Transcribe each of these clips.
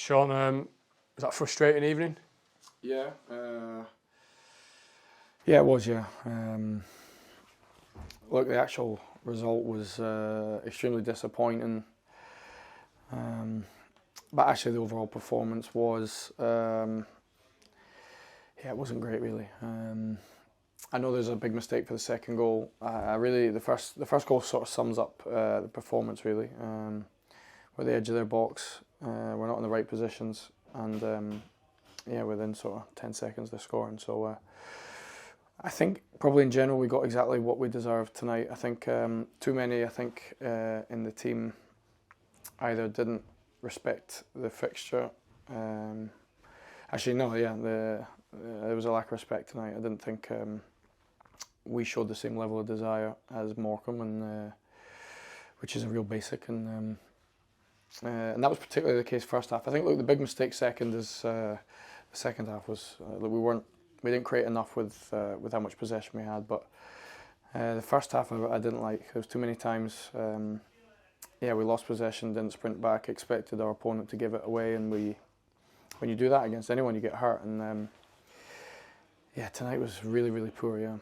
Shaun, was that a frustrating evening? Yeah. Yeah, it was, yeah. Look, the actual result was extremely disappointing. But actually the overall performance was, yeah, it wasn't great really. I know there's a big mistake for the second goal. The first goal sort of sums up the performance really. We're at the edge of their box, we're not in the right positions, and yeah, within sort of 10 seconds they're scoring. So I think probably in general we got exactly what we deserved tonight. I think too many, in the team either didn't respect the fixture. Actually, no, yeah, there was a lack of respect tonight. I didn't think we showed the same level of desire as Morecambe, and which is a real basic, and that was particularly the case first half. I think, look, the big mistake second is the second half was we didn't create enough with how much possession we had, but the first half I didn't like. There was too many times. Yeah, we lost possession, didn't sprint back, expected our opponent to give it away, and when you do that against anyone, you get hurt. And yeah, tonight was really, really poor. Yeah,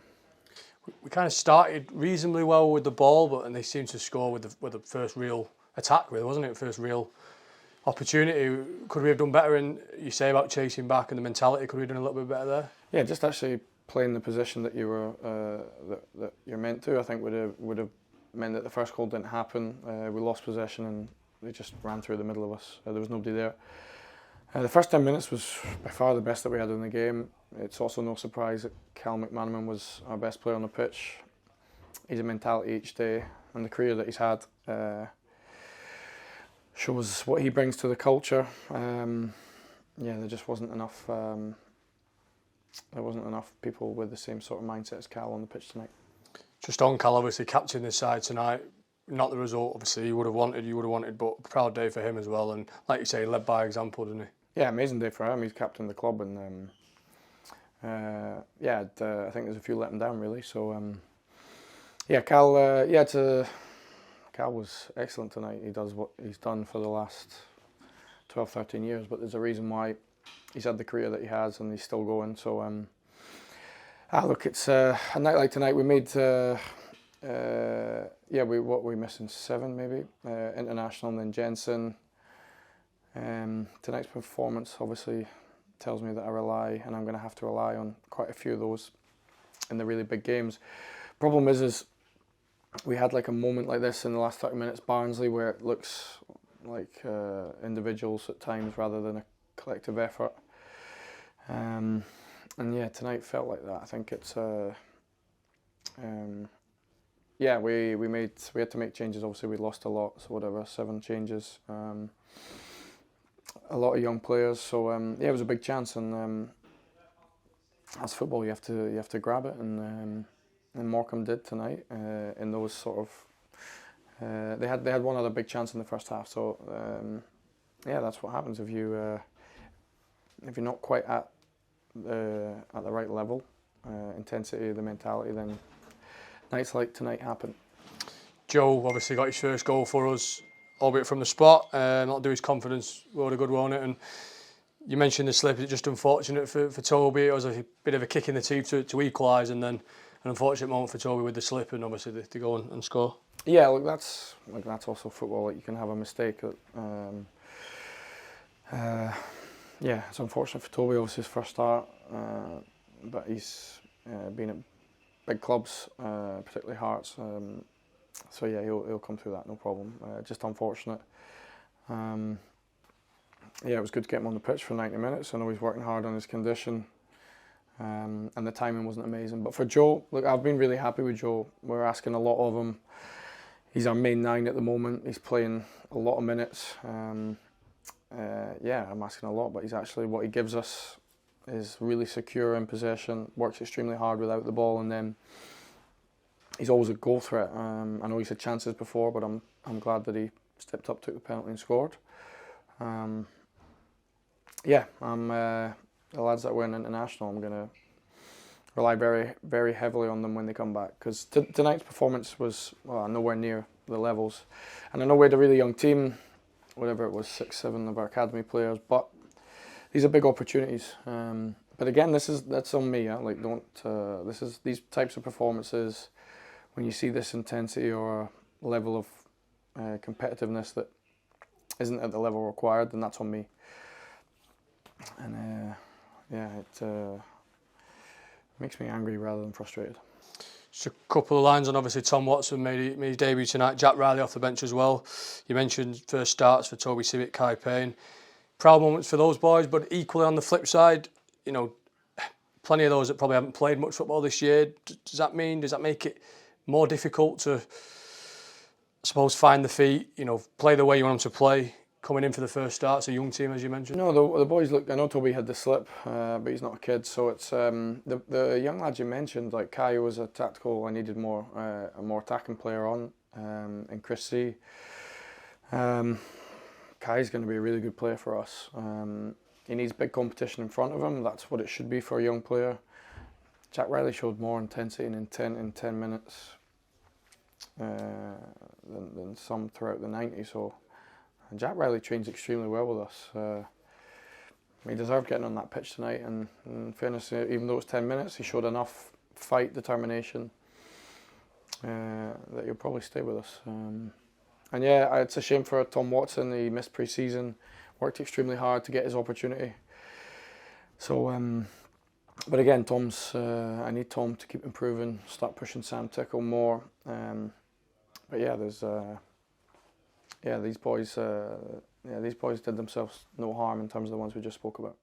we kind of started reasonably well with the ball, and they seemed to score with the first real attack, really, wasn't it? First real opportunity. Could we have done better? And you say about chasing back and the mentality. Could we have done a little bit better there? Yeah, just actually playing the position that you were that you're meant to. I think would have meant that the first goal didn't happen. We lost possession and they just ran through the middle of us. There was nobody there. The first 10 minutes was by far the best that we had in the game. It's also no surprise that Calum Onal was our best player on the pitch. He's a mentality each day, and the career that he's had shows what he brings to the culture. Yeah, there just wasn't enough. There wasn't enough people with the same sort of mindset as Cal on the pitch tonight. Just on Cal, obviously captaining this side tonight. Not the result, obviously, you would have wanted, but a proud day for him as well. And like you say, led by example, didn't he? Yeah, amazing day for him. He's captained the club, and yeah, I think there's a few let him down really. So yeah, Cal. Cal was excellent tonight. He does what he's done for the last 12, 13 years, but there's a reason why he's had the career that he has, and he's still going. So look, it's a night like tonight. We made. Yeah, we missing 7 maybe, international, and then Jensen. Tonight's performance obviously tells me that I'm going to have to rely on quite a few of those in the really big games. Problem is we had like a moment like this in the last 30 minutes, Barnsley, where it looks like individuals at times rather than a collective effort. And yeah, tonight felt like that. I think it's yeah, we had to make changes. Obviously, we lost a lot, so whatever, 7 changes, a lot of young players. So yeah, it was a big chance, and as football, you have to grab it, and Morecambe did tonight. In those sort of, they had one other big chance in the first half. So yeah, that's what happens if you're not quite at the right level, intensity, the mentality, then nights like tonight happen. Joe obviously got his first goal for us, albeit from the spot. That'll do his confidence world a good, won't it? And you mentioned the slip. It's just unfortunate for Toby. It was a bit of a kick in the teeth to equalise, and then an unfortunate moment for Toby with the slip, and obviously to go and score. Yeah, look, that's also football. Like, you can have a mistake. Yeah, it's unfortunate for Toby. Obviously his first start, but he's been at big clubs, particularly Hearts. So yeah, he'll come through that, no problem. Just unfortunate. Yeah, it was good to get him on the pitch for 90 minutes. I know he's working hard on his condition, and the timing wasn't amazing. But for Joe, look, I've been really happy with Joe. We're asking a lot of him. He's our main 9 at the moment. He's playing a lot of minutes. Yeah, I'm asking a lot, but he's actually, what he gives us is really secure in possession, works extremely hard without the ball, and then he's always a goal threat. I know he's had chances before, but I'm glad that he stepped up, took the penalty and scored. Yeah, the lads that win international, I'm going to rely very, very heavily on them when they come back, because tonight's performance was nowhere near the levels. And I know we had a really young team. whatever it was, 6, 7 of our academy players. But these are big opportunities. But again, that's on me. Like, don't. These types of performances, when you see this intensity or level of competitiveness that isn't at the level required, then that's on me. And it makes me angry rather than frustrated. Just a couple of lines on, obviously Tom Watson made his debut tonight. Jack Riley off the bench as well. You mentioned first starts for Toby Civic, Kai Payne. Proud moments for those boys, but equally on the flip side, you know, plenty of those that probably haven't played much football this year. Does that make it more difficult to, I suppose, find the feet, you know, play the way you want them to play, coming in for the first start? It's a young team, as you mentioned. No, the boys look. I know Toby had the slip, but he's not a kid. So it's the young lads you mentioned. Like Kai was a tactical. I needed a more attacking player on, and Chris C. Kai's going to be a really good player for us. He needs big competition in front of him. That's what it should be for a young player. Jack Riley showed more intensity and intent in 10 minutes than some throughout the 90. So, and Jack Riley trains extremely well with us. He deserved getting on that pitch tonight. And in fairness, even though it's 10 minutes, he showed enough fight, determination that he'll probably stay with us. And yeah, it's a shame for Tom Watson. He missed pre-season, worked extremely hard to get his opportunity. So, but again, I need Tom to keep improving, start pushing Sam Tickle more. But yeah, these boys did themselves no harm in terms of the ones we just spoke about.